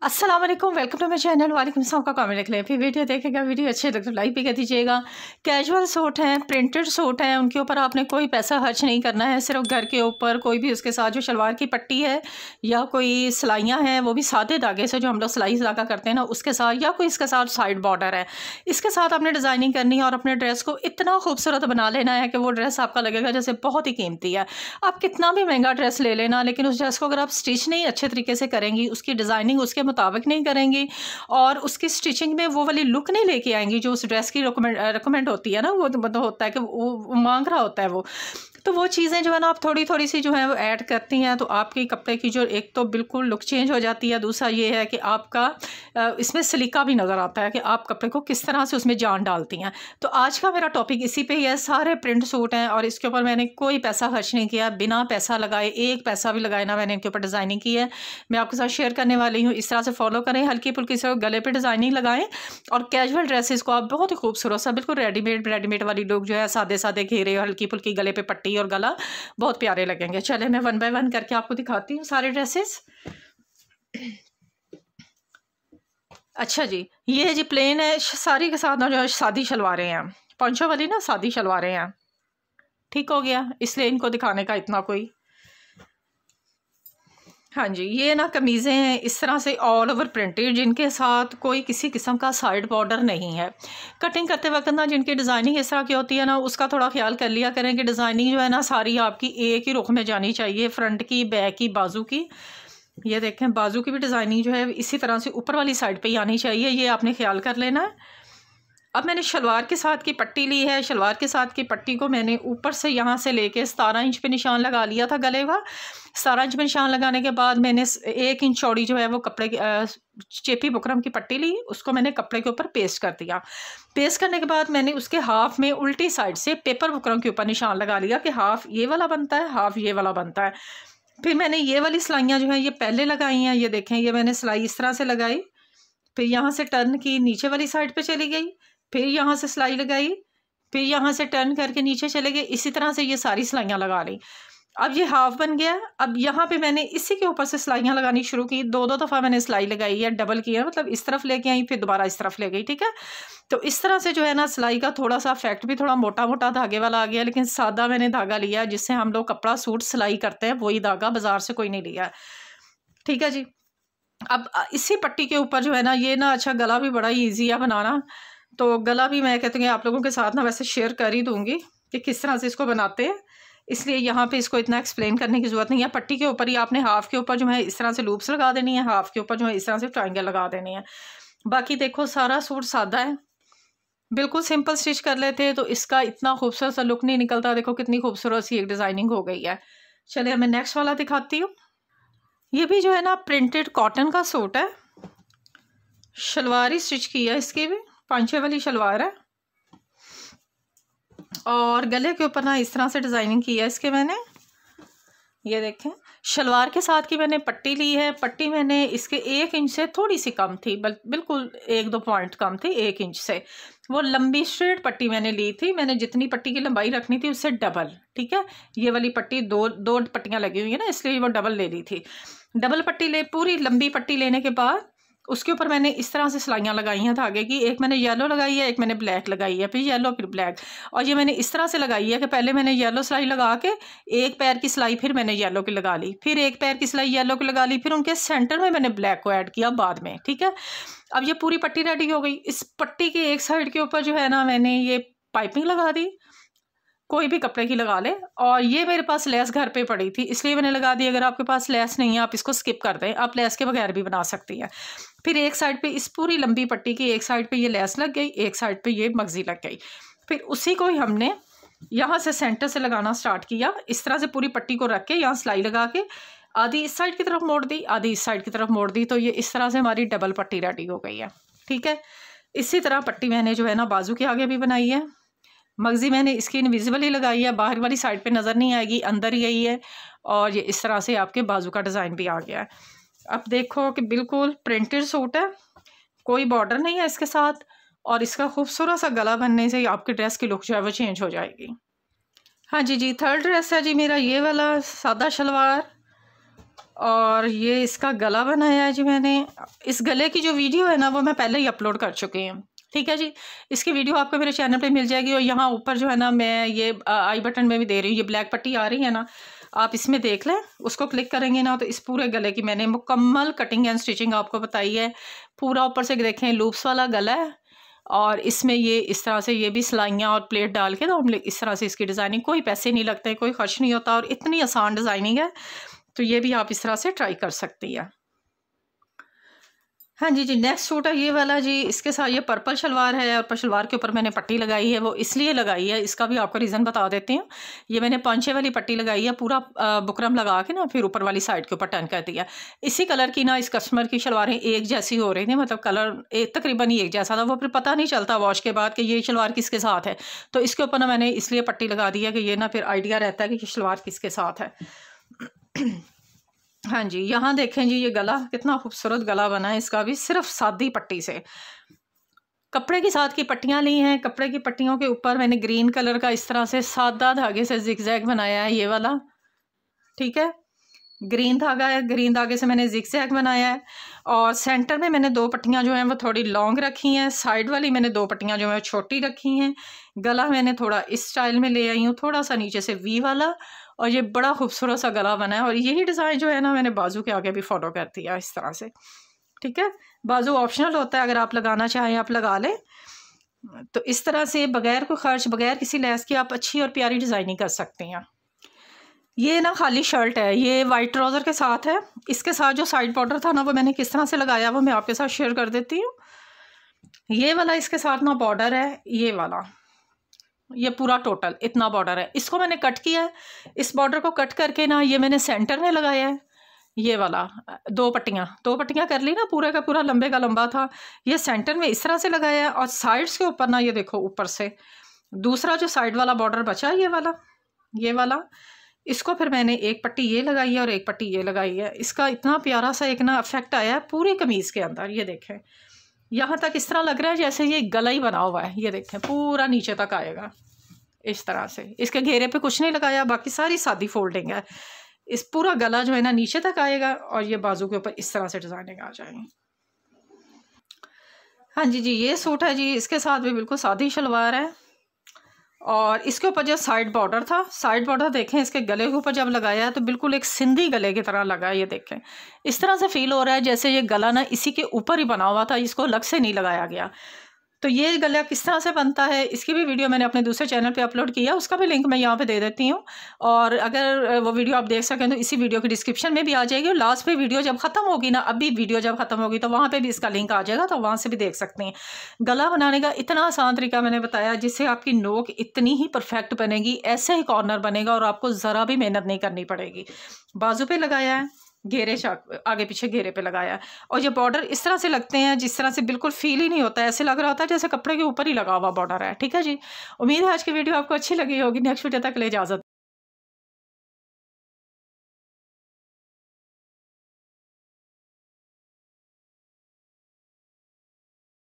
अस्सलाम वालेकुम, welcome to my channel. वालेकुम सलाम का कमेंट लिख लें, फिर वीडियो देखेगा, वीडियो अच्छे लगे तो लाइक भी कर दीजिएगा। कैजुअल सूट हैं, प्रिंटेड सूट हैं, उनके ऊपर आपने कोई पैसा खर्च नहीं करना है। सिर्फ घर के ऊपर कोई भी उसके साथ जो शलवार की पट्टी है या कोई सिलाइयाँ हैं, वो भी सादे धागे से जो हम लोग सिलाई धागा करते हैं ना, उसके साथ, या कोई इसके साथ साइड बॉर्डर है, इसके साथ आपने डिज़ाइनिंग करनी है और अपने ड्रेस को इतना खूबसूरत बना लेना है कि वो ड्रेस आपका लगेगा जैसे बहुत ही कीमती है। आप कितना भी महंगा ड्रेस ले लेना, लेकिन उस ड्रेस को अगर आप स्टिच नहीं अच्छे तरीके से करेंगी, उसकी डिज़ाइनिंग उसके मुताबिक नहीं करेंगी और उसकी स्टिचिंग में वो वाली लुक नहीं लेके आएंगी जो उस ड्रेस की रिकमेंड होती है ना, वो मतलब होता है कि वो मांग रहा होता है वो, तो वो चीज़ें जो है ना आप थोड़ी थोड़ी सी जो है वो ऐड करती हैं, तो आपके कपड़े की जो एक तो बिल्कुल लुक चेंज हो जाती है। दूसरा ये है कि आपका इसमें सलीका भी नज़र आता है कि आप कपड़े को किस तरह से उसमें जान डालती हैं। तो आज का मेरा टॉपिक इसी पे ही है। सारे प्रिंट सूट हैं और इसके ऊपर मैंने कोई पैसा खर्च नहीं किया, बिना पैसा लगाए, एक पैसा भी लगाए ना मैंने इनके ऊपर डिज़ाइनिंग की है। मैं आपके साथ शेयर करने वाली हूँ, इस तरह से फॉलो करें, हल्की फुल्की से गले पे डिज़ाइनिंग लगाएं और कैजुअल ड्रेसेस को आप बहुत ही खूबसूरत सा, बिल्कुल रेडीमेड वाली लोग जो है सादे सादे घेरे और हल्की फुल्की गले पे पट्टी और गला, बहुत प्यारे लगेंगे। चले मैं वन बाय वन करके आपको दिखाती हूँ सारे ड्रेसेस। अच्छा जी, ये जी प्लेन है, सारी के साथ ना जो है सादी शलवारें हैं, पंचों वाली ना सादी शलवारें हैं। ठीक हो गया, इसलिए इनको दिखाने का इतना कोई। हाँ जी, ये ना कमीज़ें हैं इस तरह से ऑल ओवर प्रिंटेड, जिनके साथ कोई किसी किस्म का साइड बॉर्डर नहीं है। कटिंग करते वक्त ना जिनकी डिज़ाइनिंग इस तरह की होती है ना, उसका थोड़ा ख्याल कर लिया करें कि डिज़ाइनिंग जो है ना सारी आपकी एक ही रुख में जानी चाहिए, फ्रंट की, बैक की, बाजू की। ये देखें, बाजू की भी डिज़ाइनिंग जो है इसी तरह से ऊपर वाली साइड पे ही आनी चाहिए, ये आपने ख्याल कर लेना है। अब मैंने शलवार के साथ की पट्टी ली है। शलवार के साथ की पट्टी को मैंने ऊपर से यहाँ से लेके 17 इंच पे निशान लगा लिया था गले का। 17 इंच पे निशान लगाने के बाद मैंने 1 इंच चौड़ी जो है वो कपड़े की चेपी बुकरम की पट्टी ली, उसको मैंने कपड़े के ऊपर पेस्ट कर दिया। पेस्ट करने के बाद मैंने उसके हाफ में उल्टी साइड से पेपर बुकरम के ऊपर निशान लगा लिया कि हाफ ये वाला बनता है, हाफ ये वाला बनता है। फिर मैंने ये वाली सिलाइयाँ जो हैं ये पहले लगाई हैं। ये देखें, ये मैंने सिलाई इस तरह से लगाई, फिर यहाँ से टर्न की, नीचे वाली साइड पे चली गई, फिर यहाँ से सिलाई लगाई, फिर यहाँ से टर्न करके नीचे चले गए। इसी तरह से ये सारी सिलाइयाँ लगा ली। अब ये हाफ बन गया। अब यहाँ पे मैंने इसी के ऊपर से सिलाइयाँ लगानी शुरू की। दो दफ़ा मैंने सिलाई लगाई है, डबल किया, मतलब इस तरफ लेके आई, फिर दोबारा इस तरफ ले गई। ठीक है, तो इस तरह से जो है ना सिलाई का थोड़ा सा इफेक्ट भी थोड़ा मोटा मोटा धागे वाला आ गया, लेकिन सादा मैंने धागा लिया जिससे हम लोग कपड़ा सूट सिलाई करते हैं, वही धागा, बाजार से कोई नहीं लिया। ठीक है जी। अब इसी पट्टी के ऊपर जो है ना ये ना, अच्छा गला भी बड़ा ही ईजी है बनाना, तो गला भी मैं कहती हूँ आप लोगों के साथ ना वैसे शेयर कर ही दूँगी कि किस तरह से इसको बनाते हैं, इसलिए यहाँ पे इसको इतना एक्सप्लेन करने की ज़रूरत नहीं है। पट्टी के ऊपर ही आपने हाफ़ के ऊपर जो है इस तरह से लूप्स लगा देनी है, हाफ़ के ऊपर जो है इस तरह से ट्रायंगल लगा देनी है। बाकी देखो सारा सूट सादा है, बिल्कुल सिंपल स्टिच कर लेते हैं तो इसका इतना खूबसूरत सा लुक नहीं निकलता। देखो कितनी खूबसूरत सी एक डिज़ाइनिंग हो गई है। चलिए मैं नेक्स्ट वाला दिखाती हूँ। ये भी जो है ना प्रिंटेड कॉटन का सूट है, शलवार ही स्टिच की है, इसकी भी पांचे वाली शलवार है और गले के ऊपर ना इस तरह से डिज़ाइनिंग की है इसके मैंने। ये देखें, शलवार के साथ की मैंने पट्टी ली है। पट्टी मैंने इसके 1 इंच से थोड़ी सी कम थी, बिल्कुल 1-2 पॉइंट कम थी 1 इंच से। वो लंबी स्ट्रेट पट्टी मैंने ली थी, मैंने जितनी पट्टी की लंबाई रखनी थी उससे डबल। ठीक है, ये वाली पट्टी दो पट्टियाँ लगी हुई है ना, इसलिए वो डबल ले ली थी। डबल पट्टी ले, पूरी लंबी पट्टी लेने के बाद उसके ऊपर मैंने इस तरह से सिलाइयाँ लगाई हैं धागे की। एक मैंने येलो लगाई है, एक मैंने ब्लैक लगाई है, फिर येलो फिर ब्लैक, और ये मैंने इस तरह से लगाई है कि पहले मैंने येलो सिलाई लगा के एक पैर की सिलाई फिर मैंने येलो की लगा ली, फिर एक पैर की सिलाई येलो की लगा ली, फिर उनके सेंटर में मैंने ब्लैक को ऐड किया बाद में। ठीक है, अब ये पूरी पट्टी रेडी हो गई। इस पट्टी के एक साइड के ऊपर जो है ना मैंने ये पाइपिंग लगा दी, कोई भी कपड़े की लगा ले, और ये मेरे पास लेस घर पे पड़ी थी इसलिए मैंने लगा दी। अगर आपके पास लेस नहीं है आप इसको स्किप कर दें, आप लेस के बगैर भी बना सकती हैं। फिर एक साइड पे इस पूरी लंबी पट्टी की एक साइड पे ये लेस लग गई, एक साइड पे ये मगजी लग गई। फिर उसी को ही हमने यहाँ से सेंटर से लगाना स्टार्ट किया। इस तरह से पूरी पट्टी को रख के यहाँ सिलाई लगा के आधी इस साइड की तरफ मोड़ दी, आधी इस साइड की तरफ मोड़ दी, तो ये इस तरह से हमारी डबल पट्टी रेडी हो गई है। ठीक है, इसी तरह पट्टी मैंने जो है ना बाजू के आगे भी बनाई है। मगज़ी मैंने इसकी इनविजिबल ही लगाई है, बाहर वाली साइड पे नज़र नहीं आएगी, अंदर ही यही है, और ये इस तरह से आपके बाजू का डिज़ाइन भी आ गया है। अब देखो कि बिल्कुल प्रिंटेड सूट है, कोई बॉर्डर नहीं है इसके साथ, और इसका खूबसूरत सा गला बनने से आपकी ड्रेस की लुक जो है वो चेंज हो जाएगी। हाँ जी जी, थर्ड ड्रेस है जी मेरा ये वाला, सादा शलवार और ये इसका गला बनाया है जी मैंने। इस गले की जो वीडियो है ना वो मैं पहले ही अपलोड कर चुकी हूँ, ठीक है जी। इसकी वीडियो आपको मेरे चैनल पे मिल जाएगी। और यहाँ ऊपर जो है ना मैं ये आई बटन में भी दे रही हूँ, ये ब्लैक पट्टी आ रही है ना, आप इसमें देख लें। उसको क्लिक करेंगे ना तो इस पूरे गले की मैंने मुकम्मल कटिंग एंड स्टिचिंग आपको बताई है। पूरा ऊपर से देखें लूप्स वाला गला है, और इसमें ये इस तरह से ये भी सिलाइयाँ और प्लेट डाल के ना हम इस तरह से इसकी डिज़ाइनिंग, कोई पैसे नहीं लगते, कोई खर्च नहीं होता, और इतनी आसान डिज़ाइनिंग है। तो ये भी आप इस तरह से ट्राई कर सकती है। हाँ जी नेक्स्ट सूट है ये वाला जी। इसके साथ ये पर्पल शलवार है, और शलवार के ऊपर मैंने पट्टी लगाई है। वो इसलिए लगाई है, इसका भी आपको रीज़न बता देती हूँ। ये मैंने पांचे वाली पट्टी लगाई है, पूरा बुकरम लगा के ना फिर ऊपर वाली साइड के ऊपर टर्न कर दिया। इसी कलर की ना इस कस्टमर की शलवारें एक जैसी हो रही थी, मतलब कलर तकरीबन ही एक जैसा था। वो फिर पता नहीं चलता वॉश के बाद कि ये शलवार किसके साथ है। तो इसके ऊपर ना मैंने इसलिए पट्टी लगा दी है कि ये ना फिर आइडिया रहता है कि ये शलवार किसके साथ है। हाँ जी, यहाँ देखें जी ये गला कितना खूबसूरत गला बना है इसका भी, सिर्फ सादी पट्टी से। कपड़े के साथ की पट्टियाँ ली हैं, कपड़े की पट्टियों के ऊपर मैंने ग्रीन कलर का इस तरह से सादा धागे से जिगजैग बनाया है, ये वाला, ठीक है। ग्रीन धागा है, ग्रीन धागे से मैंने जिगजैग बनाया है। और सेंटर में मैंने दो पट्टियाँ जो हैं वो थोड़ी लॉन्ग रखी हैं, साइड वाली मैंने दो पट्टियाँ जो हैं छोटी रखी हैं। गला मैंने थोड़ा इस स्टाइल में ले आई हूँ, थोड़ा सा नीचे से वी वाला, और ये बड़ा खूबसूरत सा गला बना है। और यही डिज़ाइन जो है ना मैंने बाजू के आगे भी फॉलो कर दिया इस तरह से, ठीक है। बाजू ऑप्शनल होता है, अगर आप लगाना चाहें आप लगा लें। तो इस तरह से बगैर कोई खर्च, बगैर किसी लेस के आप अच्छी और प्यारी डिज़ाइनिंग कर सकती हैं। ये ना खाली शर्ट है, ये वाइट ट्राउज़र के साथ है। इसके साथ जो साइड बॉर्डर था ना वो मैंने किस तरह से लगाया वो मैं आपके साथ शेयर कर देती हूँ। ये वाला इसके साथ ना बॉर्डर है, ये वाला, ये पूरा टोटल इतना बॉर्डर है। इसको मैंने कट किया है, इस बॉर्डर को कट करके ना ये मैंने सेंटर में लगाया है। ये वाला दो पट्टियाँ कर ली ना, पूरे का पूरा लंबे का लंबा था, ये सेंटर में इस तरह से लगाया है। और साइड्स के ऊपर ना ये देखो ऊपर से दूसरा जो साइड वाला बॉर्डर बचा ये वाला, इसको फिर मैंने एक पट्टी ये लगाई है और एक पट्टी ये लगाई है। इसका इतना प्यारा सा एक ना इफेक्ट आया है पूरी कमीज़ के अंदर। ये देखें यहाँ तक इस तरह लग रहा है जैसे ये गला ही बना हुआ है। ये देखें पूरा नीचे तक आएगा इस तरह से। इसके घेरे पे कुछ नहीं लगाया, बाकी सारी सादी फोल्डिंग है। इस पूरा गला जो है ना नीचे तक आएगा, और ये बाजू के ऊपर इस तरह से डिज़ाइनिंग आ जाएगी। हाँ जी ये सूट है जी। इसके साथ भी बिल्कुल सादी शलवार है, और इसके ऊपर जो साइड बॉर्डर था, साइड बॉर्डर देखें इसके गले के ऊपर जब लगाया है तो बिल्कुल एक सिंधी गले की तरह लगा है। ये देखें इस तरह से फील हो रहा है जैसे ये गला ना इसी के ऊपर ही बना हुआ था, इसको अलग से नहीं लगाया गया। तो ये गला किस तरह से बनता है इसकी भी वीडियो मैंने अपने दूसरे चैनल पे अपलोड किया, उसका भी लिंक मैं यहाँ पे दे देती हूँ। और अगर वो वीडियो आप देख सकें तो इसी वीडियो की डिस्क्रिप्शन में भी आ जाएगी, और लास्ट पे वीडियो जब ख़त्म होगी ना, अभी वीडियो जब ख़त्म होगी तो वहाँ पे भी इसका लिंक आ जाएगा, तो वहाँ से भी देख सकते हैं। गला बनाने का इतना आसान तरीका मैंने बताया जिससे आपकी नोक इतनी ही परफेक्ट बनेगी, ऐसे ही कॉर्नर बनेगा और आपको ज़रा भी मेहनत नहीं करनी पड़ेगी। बाजू पे लगाया है, घेरे आगे पीछे घेरे पे लगाया है, और ये बॉर्डर इस तरह से लगते हैं जिस तरह से बिल्कुल फील ही नहीं होता है, ऐसे लग रहा होता है जैसे कपड़े के ऊपर ही लगा हुआ बॉर्डर है, ठीक है जी। उम्मीद है आज की वीडियो आपको अच्छी लगी होगी। नेक्स्ट वीडियो तक ले इजाज़त।